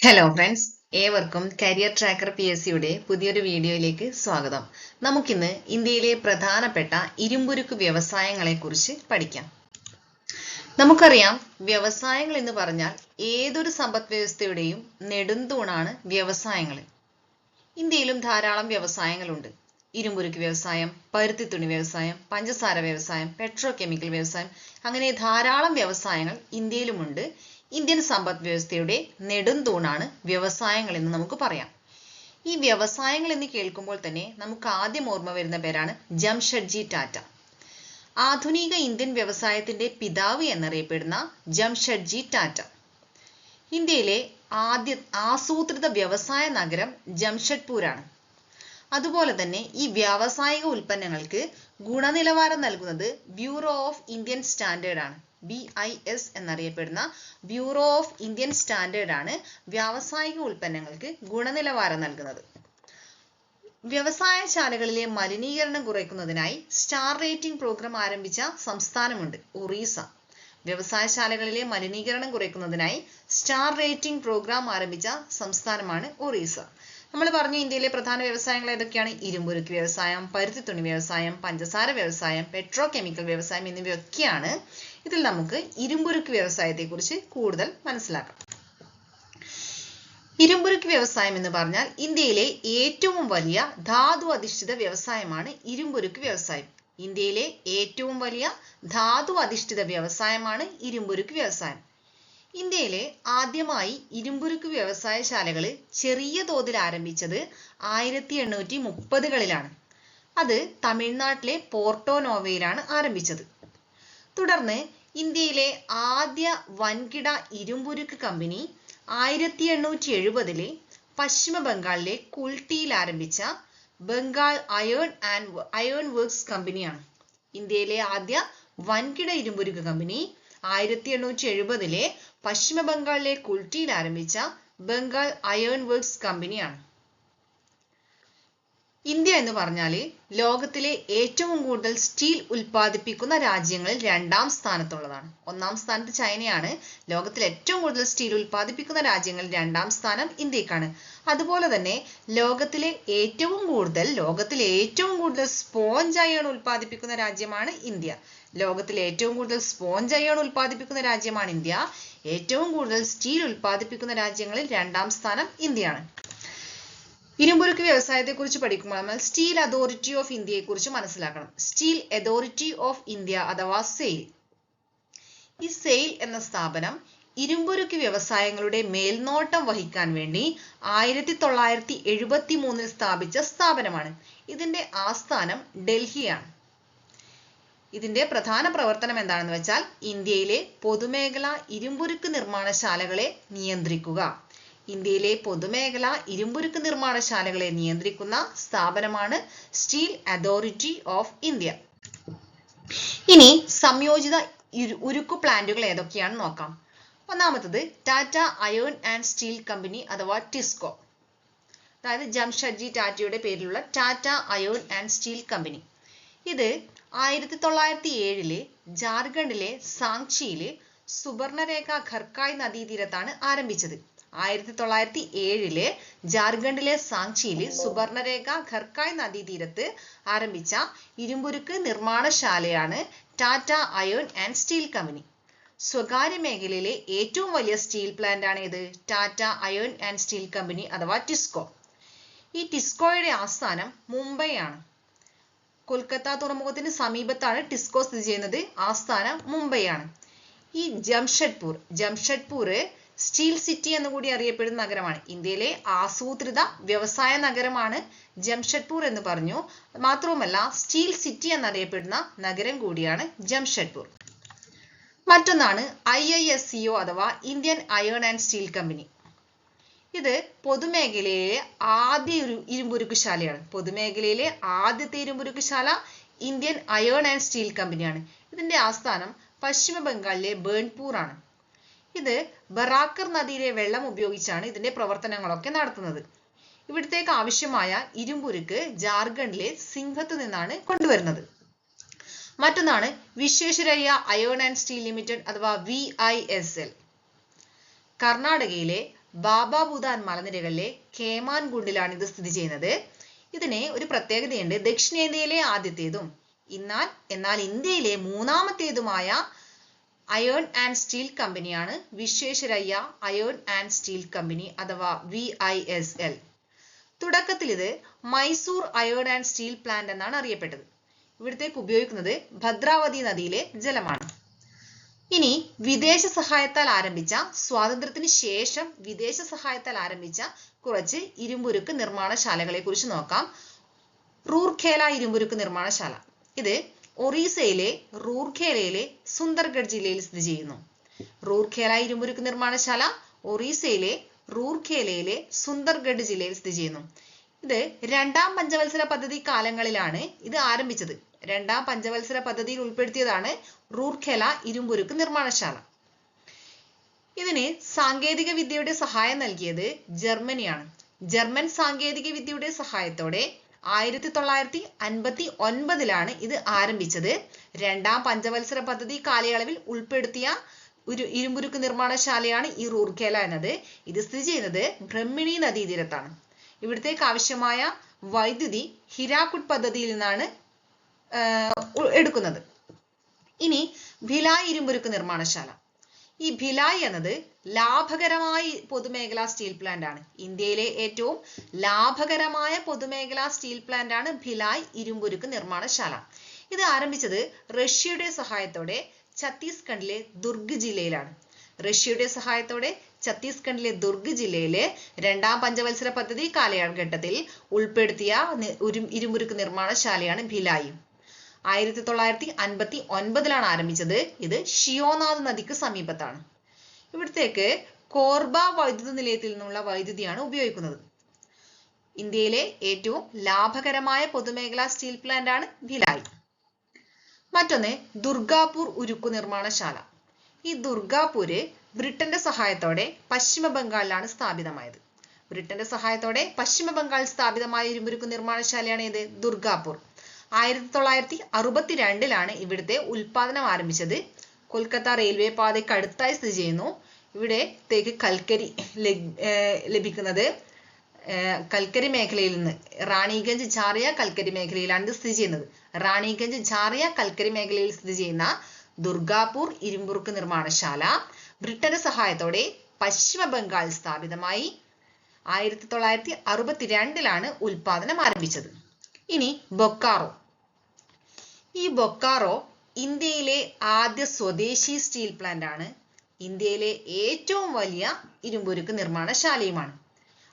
Hello friends, ഏവർക്കും career tracker PSCയുടെ പുതിയൊരു വീഡിയോയിലേക്ക് സ്വാഗതം. നമുക്കിന്ന് ഇന്ത്യയിലെ പ്രധാനപ്പെട്ട ഇരുമ്പുരുക്ക് വ്യവസായങ്ങളെക്കുറിച്ച് പഠിക്കാം. നമുക്കറിയാം, വ്യവസായങ്ങൾ എന്ന് പറഞ്ഞാൽ ഏതൊരു സമ്പദ് വ്യവസ്ഥയുടെയും നെടുന്തൂണാണ് വ്യവസായങ്ങൾ. ഇന്ത്യയിലും ധാരാളം വ്യവസായങ്ങളുണ്ട്. ഇരുമ്പുരുക്ക് വ്യവസായം, പരുത്തിത്തുണി വ്യവസായം, പഞ്ചസാര വ്യവസായം, പെട്രോ കെമിക്കൽ വ്യവസായം, അങ്ങനെ ധാരാളം വ്യവസായങ്ങൾ ഇന്ത്യയിലുമുണ്ട്. ഇന്ത്യൻ സമ്പദ് വ്യവസ്ഥയുടെ നെടുന്തൂണാണ് വ്യവസായങ്ങൾ എന്ന് നമുക്ക് പറയാം. ഈ വ്യവസായങ്ങൾ എന്ന് കേൾക്കുമ്പോൾ തന്നെ നമുക്ക് ആദ്യം ഓർമ്മ വരുന്ന പേരാണ് ജംഷഡ്ജി ടാറ്റ. ആധുനിക ഇന്ത്യൻ വ്യവസായത്തിന്റെ പിതാവ് എന്നറിയപ്പെടുന്ന ജംഷഡ്ജി ടാറ്റ. ഇന്ത്യയിലെ ആദ്യ ആസൂത്രിത വ്യവസായ നഗരം ജംഷഡ്പൂരാണ്. അതുപോലെ തന്നെ ഈ വ്യാവസായിക ഉൽപ്പന്നങ്ങൾക്ക് ഗുണനിലവാരം നൽകുന്നത് ബ്യൂറോ ഓഫ് ഇന്ത്യൻ സ്റ്റാൻഡേർഡ് ആണ്. BIS എന്നറിയപ്പെടുന്ന ബ്യൂറോ ഓഫ് ഇന്ത്യൻ സ്റ്റാൻഡേർഡ് ആണ് വ്യാവസായിക ഉൽപ്പന്നങ്ങൾക്ക് ഗുണനിലവാരം നൽകുന്നത്. വ്യവസായശാലകളിലെ മലിനീകരണം കുറയ്ക്കുന്നതിനായി സ്റ്റാർ റേറ്റിംഗ് പ്രോഗ്രാം ആരംഭിച്ച സംസ്ഥാനമുണ്ട്, ഒറീസ. വ്യവസായശാലകളിലെ മലിനീകരണം കുറയ്ക്കുന്നതിനായി സ്റ്റാർ റേറ്റിംഗ് പ്രോഗ്രാം ആരംഭിച്ച സംസ്ഥാനമാണ് ഒറീസ. നമ്മൾ പറഞ്ഞു, ഇന്ത്യയിലെ പ്രധാന വ്യവസായങ്ങൾ ഏതൊക്കെയാണ്? ഇരുമ്പുരുക്ക് വ്യവസായം, പരുത്തിത്തുണി വ്യവസായം, പഞ്ചസാര വ്യവസായം, പെട്രോ കെമിക്കൽ വ്യവസായം എന്നിവയൊക്കെയാണ്. ഇതിൽ നമുക്ക് ഇരുമ്പുരുക്ക് വ്യവസായത്തെ കുറിച്ച് കൂടുതൽ മനസ്സിലാക്കാം. ഇരുമ്പുരുക്ക് വ്യവസായം എന്ന് പറഞ്ഞാൽ ഇന്ത്യയിലെ ഏറ്റവും വലിയ ധാതു അധിഷ്ഠിത വ്യവസായമാണ് ഇരുമ്പുരുക്ക് വ്യവസായം. ഇന്ത്യയിലെ ഏറ്റവും വലിയ ധാതു അധിഷ്ഠിത വ്യവസായമാണ് ഇരുമ്പുരുക്ക് വ്യവസായം. ഇന്ത്യയിലെ ആദ്യമായി ഇരുമ്പുരുക്ക് വ്യവസായശാലകൾ ചെറിയ തോതിൽ ആരംഭിച്ചത് 1830കളിലാണ്. അത് തമിഴ്നാട്ടിലെ പോർട്ടോ നോവയിലാണ് ആരംഭിച്ചത്. തുടർന്ന് ഇന്ത്യയിലെ ആദ്യ വൻകിട ഇരുമ്പുരുക്ക് കമ്പനി 1870 പശ്ചിമ ബംഗാളിലെ കുൾട്ടിയിൽ ആരംഭിച്ച ബംഗാൾ അയേൺ വർക്ക്സ് കമ്പനിയാണ്. ഇന്ത്യയിലെ ആദ്യ വൻകിട ഇരുമ്പുരുക്ക് കമ്പനി 1870 പശ്ചിമ ബംഗാളിലെ കുൾട്ടിയിൽ ആരംഭിച്ച ബംഗാൾ അയേൺ വർക്ക്സ് കമ്പനിയാണ്. ഇന്ത്യ എന്ന് പറഞ്ഞാൽ ലോകത്തിലെ ഏറ്റവും കൂടുതൽ സ്റ്റീൽ ഉൽപ്പാദിപ്പിക്കുന്ന രാജ്യങ്ങളിൽ 2ാം സ്ഥാനത്തുള്ളതാണ്. 1ാം സ്ഥാനത്ത് ചൈനയാണ്. ലോകത്തിൽ ഏറ്റവും കൂടുതൽ സ്റ്റീൽ ഉൽപ്പാദിപ്പിക്കുന്ന രാജ്യങ്ങളിൽ 2ാം സ്ഥാനം ഇന്ത്യക്കാണ്. അതുപോലെ തന്നെ ലോകത്തിലെ ഏറ്റവും കൂടുതൽ സ്പോഞ്ച് അയൺ ഉൽപ്പാദിപ്പിക്കുന്ന രാജ്യമാണ് ഇന്ത്യ. ലോകത്തിലെ ഏറ്റവും കൂടുതൽ സ്പോഞ്ച് അയൺ ഉൽപ്പാദിപ്പിക്കുന്ന രാജ്യമാണ് ഇന്ത്യ. ഏറ്റവും കൂടുതൽ സ്റ്റീൽ ഉൽപ്പാദിപ്പിക്കുന്ന രാജ്യങ്ങളിൽ 2ാം സ്ഥാനം ഇന്ത്യയാണ്. ഇരുമ്പുരുക്ക് വ്യവസായത്തെ കുറിച്ച് പഠിക്കുമ്പോൾ നമ്മൾ സ്റ്റീൽ അതോറിറ്റി ഓഫ് ഇന്ത്യയെ കുറിച്ച് മനസ്സിലാക്കണം. സ്റ്റീൽ അതോറിറ്റി ഓഫ് ഇന്ത്യ അഥവാ സെയിൽ. ഈ സെയിൽ എന്ന സ്ഥാപനം ഇരുമ്പുരുക്ക് വ്യവസായങ്ങളുടെ മേൽനോട്ടം വഹിക്കാൻ വേണ്ടി 1973 സ്ഥാപിച്ച സ്ഥാപനമാണ്. ഇതിന്റെ ആസ്ഥാനം ഡൽഹിയാണ്. ഇതിന്റെ പ്രധാന പ്രവർത്തനം എന്താണെന്ന് വെച്ചാൽ ഇന്ത്യയിലെ പൊതുമേഖലാ ഇരുമ്പുരുക്ക് നിർമ്മാണശാലകളെ നിയന്ത്രിക്കുക. ഇന്ത്യയിലെ പൊതുമേഖലാ ഇരുമ്പുരുക്ക് നിർമ്മാണശാലകളെ നിയന്ത്രിക്കുന്ന സ്ഥാപനമാണ് സ്റ്റീൽ അതോറിറ്റി ഓഫ് ഇന്ത്യ. ഇനി സംയോജിത ഉരുക്കു പ്ലാന്റുകൾ ഏതൊക്കെയാണെന്ന് നോക്കാം. ഒന്നാമത്തത് Tata iron and steel company അഥവാ ടിസ്കോ. അതായത് ജംഷഡ്ജി ടാറ്റയുടെ പേരിലുള്ള Tata iron and steel company. ഇത് 1907 ജാർഖണ്ഡിലെ സാങ്ചിയില് സുബർണരേഖ ഖർക്കായ് നദീതീരത്താണ് ആരംഭിച്ചത്. 1907 ജാർഖണ്ഡിലെ സാങ്ചിയില് സുബർണരേഖ ഖർക്കായ് നദീതീരത്ത് ആരംഭിച്ച ഇരുമ്പുരുക്ക് നിർമ്മാണശാലയാണ് Tata iron and steel company. സ്വകാര്യ മേഖലയിലെ ഏറ്റവും വലിയ സ്റ്റീൽ പ്ലാന്റ് ആണ് ഇത്, Tata iron and steel company അഥവാ ടിസ്കോ. ഈ ടിസ്കോയുടെ ആസ്ഥാനം മുംബൈ ആണ്. കൊൽക്കത്ത തുറമുഖത്തിന് സമീപത്താണ് ടിസ്കോ സ്ഥിതി ചെയ്യുന്നത്. ആസ്ഥാനം മുംബൈ ആണ്. ഈ ജംഷഡ്പൂർ സ്റ്റീൽ സിറ്റി എന്ന് കൂടി അറിയപ്പെടുന്ന നഗരമാണ്. ഇന്ത്യയിലെ ആസൂത്രിത വ്യവസായ നഗരമാണ് ജംഷഡ്പൂർ എന്ന് പറഞ്ഞു. മാത്രവുമല്ല സ്റ്റീൽ സിറ്റി എന്നറിയപ്പെടുന്ന നഗരം കൂടിയാണ് ജംഷഡ്പൂർ. മറ്റൊന്നാണ് IISCO അഥവാ Indian iron and steel company. ഇത് പൊതുമേഖലയിലെ ആദ്യ ഇരുമ്പുരുക്കുശാലയാണ്. പൊതുമേഖലയിലെ ആദ്യത്തെ ഇരുമ്പുരുക്കുശാല ഇന്ത്യൻ അയേൺ ആൻഡ് സ്റ്റീൽ കമ്പനിയാണ്. ഇതിന്റെ ആസ്ഥാനം പശ്ചിമ ബംഗാളിലെ ബേൺപൂർ ആണ്. ഇത് ബറാക്കർ നദിയിലെ വെള്ളം ഉപയോഗിച്ചാണ് ഇതിന്റെ പ്രവർത്തനങ്ങളൊക്കെ നടത്തുന്നത്. ഇവിടത്തേക്ക് ആവശ്യമായ ഇരുമ്പുരുക്ക് ജാർഖണ്ഡിലെ സിംഘത്ത് നിന്നാണ് കൊണ്ടുവരുന്നത്. മറ്റൊന്നാണ് Visvesvaraya iron and steel limited അഥവാ VISL. കർണാടകയിലെ ബാബ ഭൂതാൻ മലനിരകളിലെ കേമാൻഗുണ്ടിലാണ് ഇത് സ്ഥിതി ചെയ്യുന്നത്. ഇതിന് ഒരു പ്രത്യേകതയുണ്ട്. ദക്ഷിണേന്ത്യയിലെ ആദ്യത്തേതും എന്നാൽ ഇന്ത്യയിലെ മൂന്നാമത്തേതുമായ അയേൺ ആൻഡ് സ്റ്റീൽ കമ്പനിയാണ് Visvesvaraya iron and steel company അഥവാ VISL. തുടക്കത്തിൽ ഇത് Mysore iron and steel plant എന്നാണ് അറിയപ്പെട്ടത്. ഇവിടത്തേക്ക് ഉപയോഗിക്കുന്നത് ഭദ്രാവതി നദിയിലെ ജലമാണ്. ഇനി വിദേശ സഹായത്താൽ ആരംഭിച്ച സ്വാതന്ത്ര്യത്തിന് ശേഷം വിദേശ സഹായത്താൽ ആരംഭിച്ച കുറച്ച് ഇരുമ്പുരുക്ക് നിർമ്മാണശാലകളെ കുറിച്ച് നോക്കാം. റൂർക്കേല ഇരുമ്പുരുക്ക് നിർമ്മാണശാല. ഇത് ഒറീസയിലെ റൂർക്കേലയിലെ സുന്ദർഗഡ് ജില്ലയിൽ സ്ഥിതി ചെയ്യുന്നു. റൂർക്കേല ഇരുമ്പുരുക്ക് നിർമ്മാണശാല ഒറീസയിലെ റൂർക്കേലയിലെ സുന്ദർഗഡ് ജില്ലയിൽ സ്ഥിതി ചെയ്യുന്നു. ഇത് രണ്ടാം പഞ്ചവത്സര പദ്ധതി കാലങ്ങളിലാണ് ഇത് ആരംഭിച്ചത്. രണ്ടാം പഞ്ചവത്സര പദ്ധതിയിൽ ഉൾപ്പെടുത്തിയതാണ് റൂർക്കേല ഇരുമ്പുരുക്ക് നിർമ്മാണശാല. ഇതിന് സാങ്കേതിക വിദ്യയുടെ സഹായം നൽകിയത് ജർമ്മനിയാണ്. ജർമ്മൻ സാങ്കേതിക വിദ്യയുടെ സഹായത്തോടെ 1959 ഇത് ആരംഭിച്ചത്. രണ്ടാം പഞ്ചവത്സര പദ്ധതി കാലയളവിൽ ഉൾപ്പെടുത്തിയ ഒരു ഇരുമ്പുരുക്ക് നിർമ്മാണശാലയാണ് ഈ റൂർക്കേല എന്നത്. ഇത് സ്ഥിതി ചെയ്യുന്നത് ബ്രഹ്മിണി നദീതീരത്താണ്. ഇവിടത്തേക്ക് ആവശ്യമായ വൈദ്യുതി ഹിരാക്കുഡ് പദ്ധതിയിൽ നിന്നാണ് എടുക്കുന്നത്. ഇനി ഭിലായ് ഇരുമ്പുരുക്ക് നിർമ്മാണശാല. ഈ ഭിലായ് എന്നത് ലാഭകരമായ പൊതുമേഖലാ സ്റ്റീൽ പ്ലാന്റ് ആണ്. ഇന്ത്യയിലെ ഏറ്റവും ലാഭകരമായ പൊതുമേഖലാ സ്റ്റീൽ പ്ലാന്റ് ആണ് ഭിലായ് ഇരുമ്പുരുക്ക് നിർമ്മാണശാല. ഇത് ആരംഭിച്ചത് റഷ്യയുടെ സഹായത്തോടെ ഛത്തീസ്ഗഡിലെ ദുർഗ് ജില്ലയിലാണ്. റഷ്യയുടെ സഹായത്തോടെ ഛത്തീസ്ഗഡിലെ ദുർഗ് ജില്ലയിലെ രണ്ടാം പഞ്ചവത്സര പദ്ധതി കാലഘട്ടത്തിൽ ഉൾപ്പെടുത്തിയ ഇരുമ്പുരുക്ക് നിർമ്മാണശാലയാണ് ഭിലായ്. 1959 ആരംഭിച്ചത്. ഇത് ഷിയോനാഥ് നദിക്ക് സമീപത്താണ്. ഇവിടത്തേക്ക് കോർബ വൈദ്യുത നിലയത്തിൽ നിന്നുള്ള വൈദ്യുതിയാണ് ഉപയോഗിക്കുന്നത്. ഇന്ത്യയിലെ ഏറ്റവും ലാഭകരമായ പൊതുമേഖലാ സ്റ്റീൽ പ്ലാന്റ് ആണ് ഭിലായ്. മറ്റൊന്ന് ദുർഗാപൂർ ഉരുക്കു നിർമ്മാണശാല. ഈ ദുർഗാപൂര് ബ്രിട്ടന്റെ സഹായത്തോടെ പശ്ചിമ ബംഗാളിലാണ് സ്ഥാപിതമായത്. ബ്രിട്ടന്റെ സഹായത്തോടെ പശ്ചിമ ബംഗാൾ സ്ഥാപിതമായ ഇരുമ്പുരുക്കു നിർമ്മാണശാലയാണ് ഇത് ദുർഗാപൂർ. 1962 ഇവിടുത്തെ ഉൽപാദനം ആരംഭിച്ചത്. കൊൽക്കത്ത റെയിൽവേ പാതയ്ക്ക് അടുത്തായി സ്ഥിതി ചെയ്യുന്നു. ഇവിടത്തേക്ക് കൽക്കരി ലഭിക്കുന്നത് കൽക്കരി മേഖലയിൽ നിന്ന് റാണിഗഞ്ച് ഝാറിയ കൽക്കരി മേഖലയിലാണ് ഇത് സ്ഥിതി ചെയ്യുന്നത്. റാണിഗഞ്ച് ഝാറിയ കൽക്കരി മേഖലയിൽ സ്ഥിതി ചെയ്യുന്ന ദുർഗാപൂർ ഇരുമ്പുരുക്ക് നിർമ്മാണശാല ബ്രിട്ടന്റെ സഹായത്തോടെ പശ്ചിമ ബംഗാൾ സ്ഥാപിതമായി. 1962 ഉൽപാദനം ആരംഭിച്ചത്. ഇനി ബൊക്കാറോ. ഈ ബൊക്കാറോ ഇന്ത്യയിലെ ആദ്യ സ്വദേശി സ്റ്റീൽ പ്ലാന്റ് ആണ്. ഇന്ത്യയിലെ ഏറ്റവും വലിയ ഇരുമ്പുരുക്ക് നിർമ്മാണശാലയുമാണ്.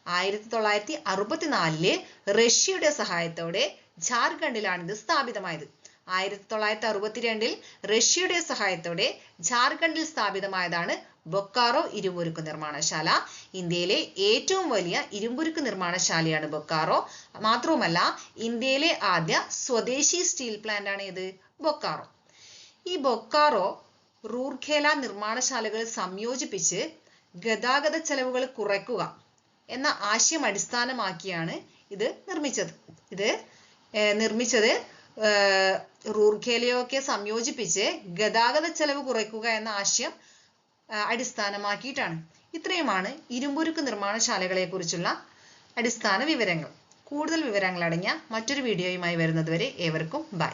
1964 റഷ്യയുടെ സഹായത്തോടെ ജാർഖണ്ഡിലാണ് ഇത് സ്ഥാപിതമായത്. 1962 റഷ്യയുടെ സഹായത്തോടെ ജാർഖണ്ഡിൽ സ്ഥാപിതമായതാണ് ബൊക്കാറോ ഇരുമ്പുരുക്ക് നിർമ്മാണശാല. ഇന്ത്യയിലെ ഏറ്റവും വലിയ ഇരുമ്പുരുക്ക് നിർമ്മാണശാലയാണ് ബൊക്കാറോ. മാത്രവുമല്ല ഇന്ത്യയിലെ ആദ്യ സ്വദേശി സ്റ്റീൽ പ്ലാന്റ് ആണ് ഇത് ബൊക്കാറോ. ഈ ബൊക്കാറോ റൂർക്കേല നിർമ്മാണശാലകൾ സംയോജിപ്പിച്ച് ഗതാഗത ചെലവുകൾ കുറയ്ക്കുക എന്ന ആശയം അടിസ്ഥാനമാക്കിയാണ് ഇത് നിർമ്മിച്ചത്. റൂർക്കേലയൊക്കെ സംയോജിപ്പിച്ച് ഗതാഗത ചെലവ് കുറയ്ക്കുക എന്ന ആശയം അടിസ്ഥാനമാക്കിയിട്ടാണ്. ഇത്രയുമാണ് ഇരുമ്പുരുക്ക് നിർമ്മാണശാലകളെ കുറിച്ചുള്ള അടിസ്ഥാന വിവരങ്ങൾ. കൂടുതൽ വിവരങ്ങൾ അടങ്ങിയ മറ്റൊരു വീഡിയോയുമായി വരുന്നതുവരെ ഏവർക്കും ബൈ.